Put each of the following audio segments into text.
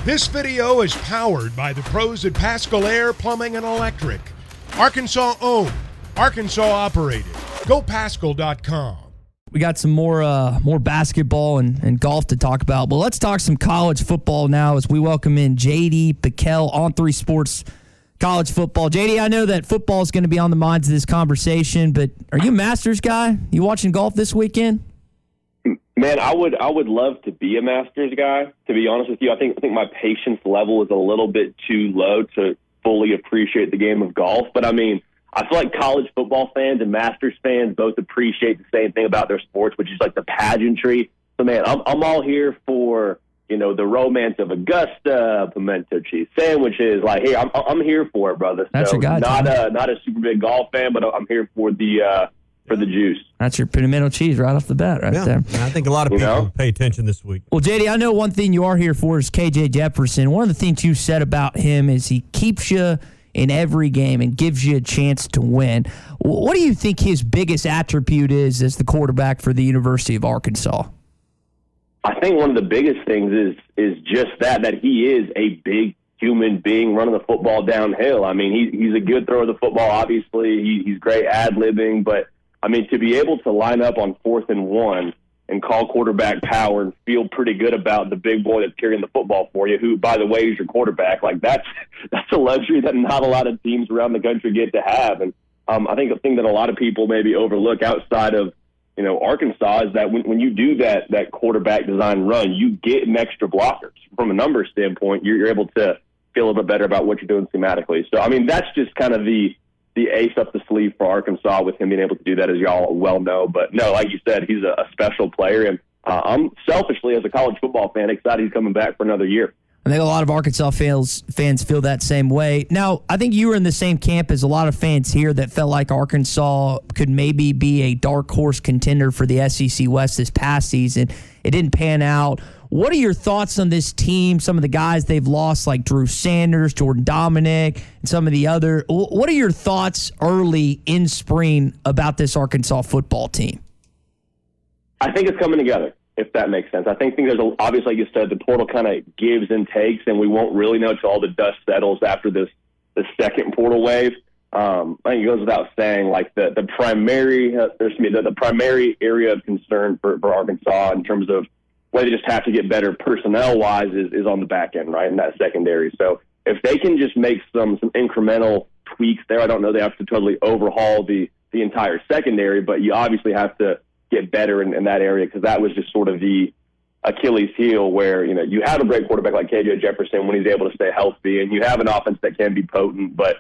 This video is powered by the pros at Pickell Air Plumbing and Electric. Arkansas owned, Arkansas operated. GoPickell.com. We got some more basketball and golf to talk about, but let's talk some college football now as we welcome in JD Pickell, On3's Sports College Football. JD, I know that football is going to be on the minds of this conversation, but are you a Masters guy? You watching golf this weekend? Man, I would love to be a Masters guy. To be honest with you, I think my patience level is a little bit too low to fully appreciate the game of golf. But I mean, I feel like college football fans and Masters fans both appreciate the same thing about their sports, which is like the pageantry. So man, I'm all here for, you know, the romance of Augusta, pimento cheese sandwiches. Like, hey, I'm here for it, brother. That's your guy. Not a super big golf fan, but I'm here for the juice. That's your pimento cheese right off the bat there. I think a lot of people pay attention this week. Well, JD, I know one thing you are here for is KJ Jefferson. One of the things you said about him is he keeps you in every game and gives you a chance to win. What do you think his biggest attribute is as the quarterback for the University of Arkansas? I think one of the biggest things is just that he is a big human being running the football downhill. I mean, he's a good thrower of the football, obviously. He's great ad-libbing, but I mean, to be able to line up on 4th and 1 and call quarterback power and feel pretty good about the big boy that's carrying the football for you, who, by the way, is your quarterback, like that's a luxury that not a lot of teams around the country get to have. And I think the thing that a lot of people maybe overlook outside of, you know, Arkansas is that when you do that quarterback design run, you get an extra blockers. From a numbers standpoint, you're able to feel a little bit better about what you're doing schematically. So, I mean, that's just kind of the ace up the sleeve for Arkansas with him being able to do that, as y'all well know. But no, like you said, he's a special player. And I'm selfishly, as a college football fan, excited he's coming back for another year. I think a lot of Arkansas fans feel that same way. Now, I think you were in the same camp as a lot of fans here that felt like Arkansas could maybe be a dark horse contender for the SEC West this past season. It didn't pan out. What are your thoughts on this team? Some of the guys they've lost, like Drew Sanders, Jordan Dominic, and some of the other. What are your thoughts early in spring about this Arkansas football team? I think it's coming together, if that makes sense. I think there's obviously, like you said, the portal kind of gives and takes, and we won't really know until all the dust settles after the second portal wave. I think it goes without saying, like the primary area of concern for Arkansas in terms of where they just have to get better personnel-wise is on the back end, right, in that secondary. So if they can just make some incremental tweaks there, I don't know they have to totally overhaul the entire secondary, but you obviously have to get better in that area, because that was just sort of the Achilles heel where, you know, you have a great quarterback like KJ Jefferson when he's able to stay healthy, and you have an offense that can be potent, but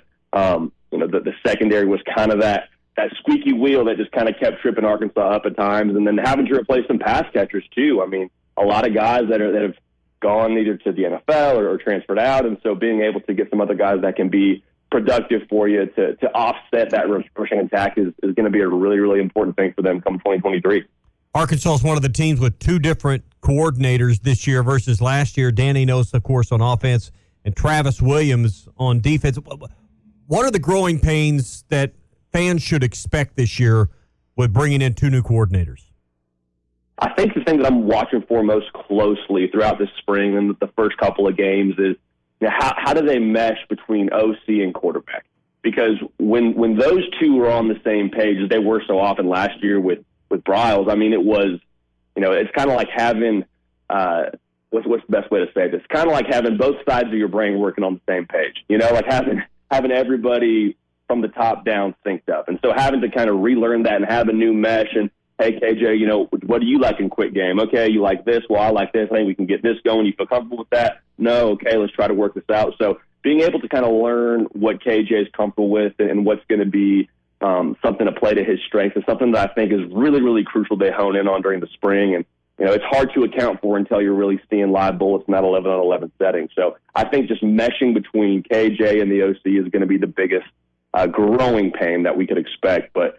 you know, the secondary was kind of that squeaky wheel that just kind of kept tripping Arkansas up at times, and then having to replace some pass catchers too. I mean, a lot of guys that have gone either to the NFL or transferred out, and so being able to get some other guys that can be productive for you to offset that rushing attack is going to be a really, really important thing for them come 2023. Arkansas is one of the teams with two different coordinators this year versus last year. Dan Enos, of course, on offense, and Travis Williams on defense. What are the growing pains that fans should expect this year with bringing in two new coordinators? I think the thing that I'm watching for most closely throughout this spring and the first couple of games is, you know, how do they mesh between OC and quarterback? Because when those two are on the same page, as they were so often last year with Briles, I mean, it was, you know, it's kind of like having what's the best way to say this? Kind of like having both sides of your brain working on the same page. You know, like having everybody from the top down synced up, and so having to kind of relearn that and have a new mesh. And hey, KJ, you know, what do you like in quick game? Okay, you like this? Well, I like this. I think we can get this going. You feel comfortable with that? No? Okay, let's try to work this out. So being able to kind of learn what KJ is comfortable with and what's going to be something to play to his strengths is something that I think is really, really crucial they hone in on during the spring. And, you know, it's hard to account for until you're really seeing live bullets in that 11-on-11 setting. So I think just meshing between KJ and the OC is going to be the biggest growing pain that we could expect. But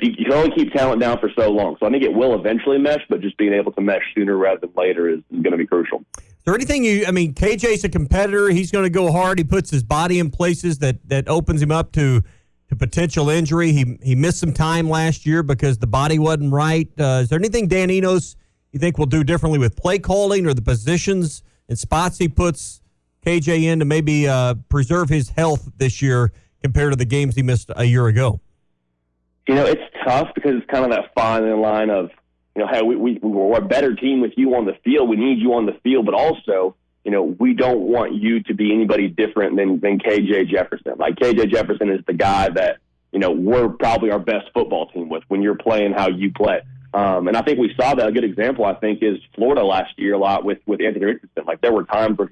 you can only keep talent down for so long. So I think it will eventually mesh, but just being able to mesh sooner rather than later is going to be crucial. Is there anything KJ's a competitor. He's going to go hard. He puts his body in places that opens him up to potential injury. He missed some time last year because the body wasn't right. Is there anything Dan Enos you think will do differently with play calling or the positions and spots he puts KJ in to maybe preserve his health this year compared to the games he missed a year ago? It's tough because it's kind of that fine line of, hey, we're a better team with you on the field. We need you on the field, but also, we don't want you to be anybody different than KJ Jefferson. Like, KJ Jefferson is the guy that, we're probably our best football team with when you're playing how you play. And I think we saw that. A good example, I think, is Florida last year a lot with Anthony Richardson. Like, there were times where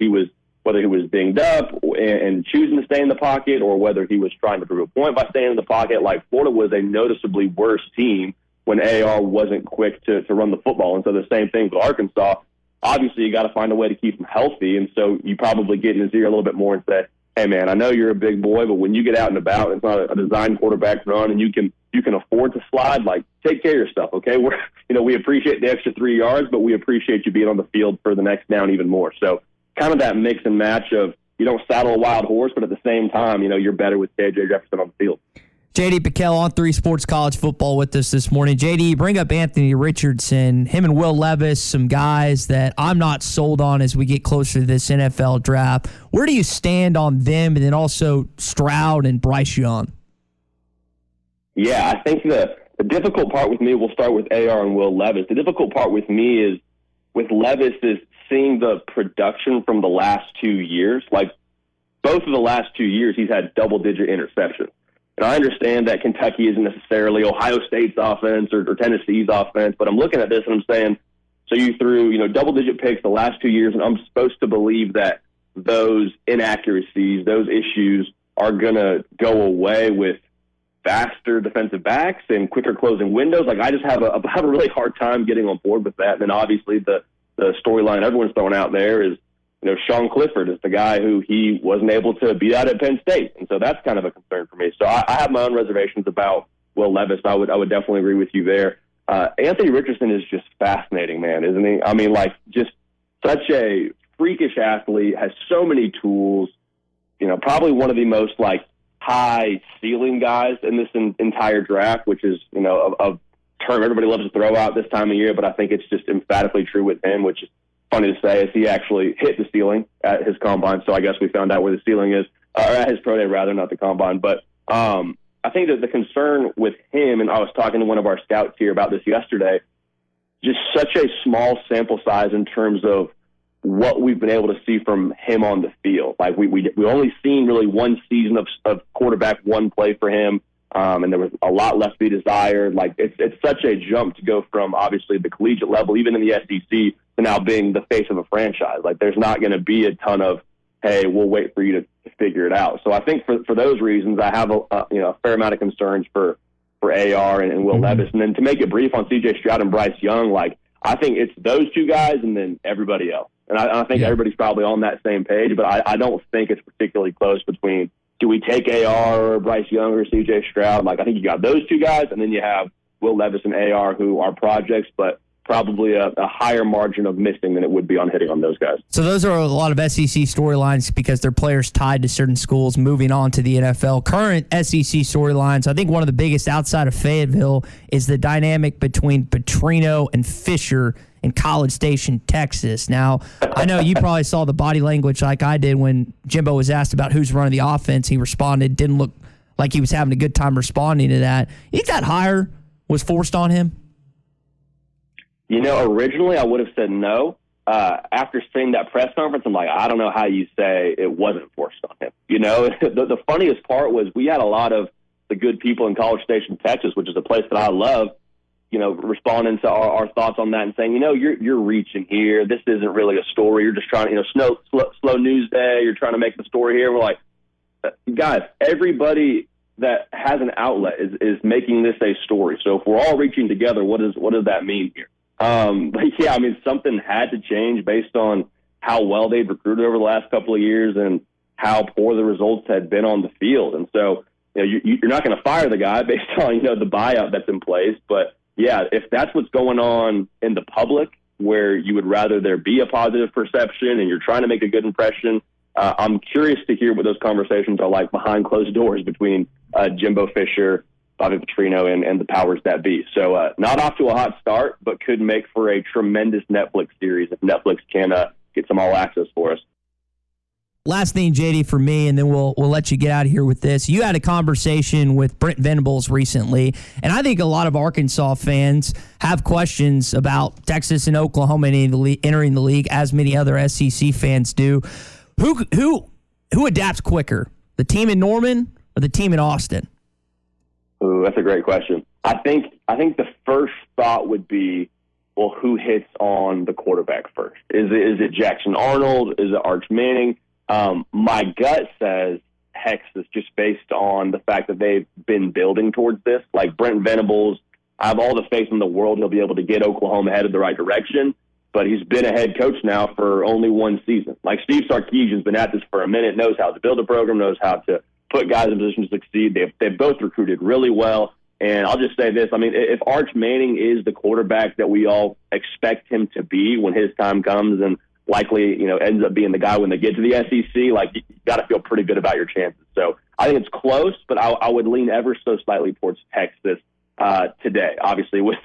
whether he was dinged up and choosing to stay in the pocket or whether he was trying to prove a point by staying in the pocket. Like, Florida was a noticeably worse team when AR wasn't quick to run the football. And so the same thing with Arkansas. Obviously, you got to find a way to keep him healthy. And so you probably get in his ear a little bit more and say, hey, man, I know you're a big boy, but when you get out and about, it's not a designed quarterback run, and you can afford to slide. Like, take care of yourself, okay? We appreciate the extra 3 yards, but we appreciate you being on the field for the next down even more. So kind of that mix and match of you don't saddle a wild horse, but at the same time, you're better with KJ Jefferson on the field. JD Pickell on 3 Sports College Football with us this morning. JD, bring up Anthony Richardson, him and Will Levis, some guys that I'm not sold on as we get closer to this NFL draft. Where do you stand on them, and then also Stroud and Bryce Young? Yeah, I think the difficult part with me, we'll start with AR and Will Levis. The difficult part with me is with Levis is seeing the production from the last 2 years. Like, both of the last 2 years, he's had double-digit interceptions. And I understand that Kentucky isn't necessarily Ohio State's offense or Tennessee's offense, but I'm looking at this and I'm saying, so you threw, double-digit picks the last 2 years, and I'm supposed to believe that those inaccuracies, those issues are going to go away with faster defensive backs and quicker closing windows. Like, I just have a really hard time getting on board with that. And then obviously the storyline everyone's throwing out there is, Sean Clifford is the guy who he wasn't able to beat out at Penn State. And so that's kind of a concern for me. So I have my own reservations about Will Levis. I would definitely agree with you there. Anthony Richardson is just fascinating, man, isn't he? I mean, like, just such a freakish athlete, has so many tools, probably one of the most, like, high ceiling guys in this entire draft, which is, a term everybody loves to throw out this time of year, but I think it's just emphatically true with him, which is funny to say, is he actually hit the ceiling at his combine. So I guess we found out where the ceiling is, or at his pro day rather, not the combine. But I think that the concern with him, and I was talking to one of our scouts here about this yesterday, just such a small sample size in terms of what we've been able to see from him on the field. Like, we only seen really one season of quarterback one play for him, and there was a lot left to be desired. Like, it's such a jump to go from obviously the collegiate level, even in the SEC, to now being the face of a franchise. Like, there's not going to be a ton of, hey, we'll wait for you to figure it out. So I think for those reasons, I have a fair amount of concerns for AR and Will Levis. And then to make it brief on CJ Stroud and Bryce Young, like, I think it's those two guys and then everybody else. And I think everybody's probably on that same page, but I don't think it's particularly close between, do we take AR or Bryce Young or CJ Stroud? Like, I think you got those two guys, and then you have Will Levis and AR, who are projects, but probably a higher margin of missing than it would be on hitting on those guys. So those are a lot of SEC storylines because they're players tied to certain schools moving on to the NFL. Current SEC storylines, I think one of the biggest outside of Fayetteville is the dynamic between Petrino and Fisher in College Station, Texas. Now, I know you probably saw the body language like I did when Jimbo was asked about who's running the offense. He responded, didn't look like he was having a good time responding to that. You think that hire was forced on him? Originally I would have said no. After seeing that press conference, I'm like, I don't know how you say it wasn't forced on him. The funniest part was we had a lot of the good people in College Station, Texas, which is a place that I love, responding to our thoughts on that and saying, you're reaching here. This isn't really a story. You're just trying to, slow news day. You're trying to make the story here. We're like, guys, everybody that has an outlet is making this a story. So if we're all reaching together, what does that mean here? But yeah, I mean, something had to change based on how well they've recruited over the last couple of years and how poor the results had been on the field. And so, you're not going to fire the guy based on, the buyout that's in place. But yeah, if that's what's going on in the public, where you would rather there be a positive perception and you're trying to make a good impression, I'm curious to hear what those conversations are like behind closed doors between Jimbo Fisher, Bobby Petrino, and the powers that be. So not off to a hot start, but could make for a tremendous Netflix series if Netflix can get some all access for us. Last thing, JD, for me, and then we'll let you get out of here with this. You had a conversation with Brent Venables recently, and I think a lot of Arkansas fans have questions about Texas and Oklahoma entering the league, as many other SEC fans do. Who adapts quicker, the team in Norman or the team in Austin? Ooh, that's a great question. I think the first thought would be, well, who hits on the quarterback first? Is it Jackson Arnold? Is it Arch Manning? My gut says Texas, just based on the fact that they've been building towards this. Like Brent Venables, I have all the faith in the world he'll be able to get Oklahoma headed the right direction, but he's been a head coach now for only one season. Like Steve Sarkisian's been at this for a minute, knows how to build a program, knows how to put guys in position to succeed. They've both recruited really well. And I'll just say this. I mean, if Arch Manning is the quarterback that we all expect him to be when his time comes, and likely, ends up being the guy when they get to the SEC, like, you got to feel pretty good about your chances. So I think it's close, but I would lean ever so slightly towards Texas today, obviously with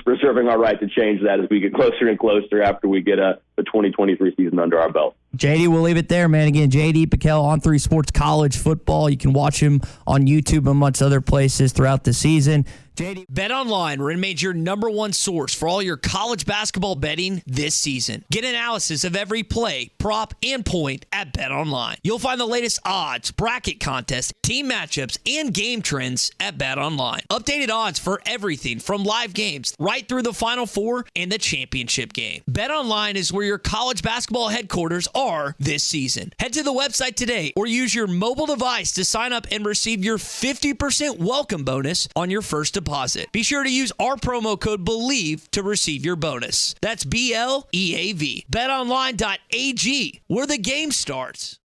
reserving our right to change that as we get closer and closer after we get the 2023 season under our belt. JD, we'll leave it there, man. Again, JD Pickell, On3's Sports College Football. You can watch him on YouTube amongst other places throughout the season. JD. BetOnline remains your number one source for all your college basketball betting this season. Get analysis of every play, prop, and point at BetOnline. You'll find the latest odds, bracket contests, team matchups, and game trends at BetOnline. Updated odds for everything from live games right through the Final Four and the championship game. BetOnline is where your college basketball headquarters are this season. Head to the website today or use your mobile device to sign up and receive your 50% welcome bonus on your first deposit. Be sure to use our promo code BELIEVE to receive your bonus. That's BLEAV. BetOnline.ag, where the game starts.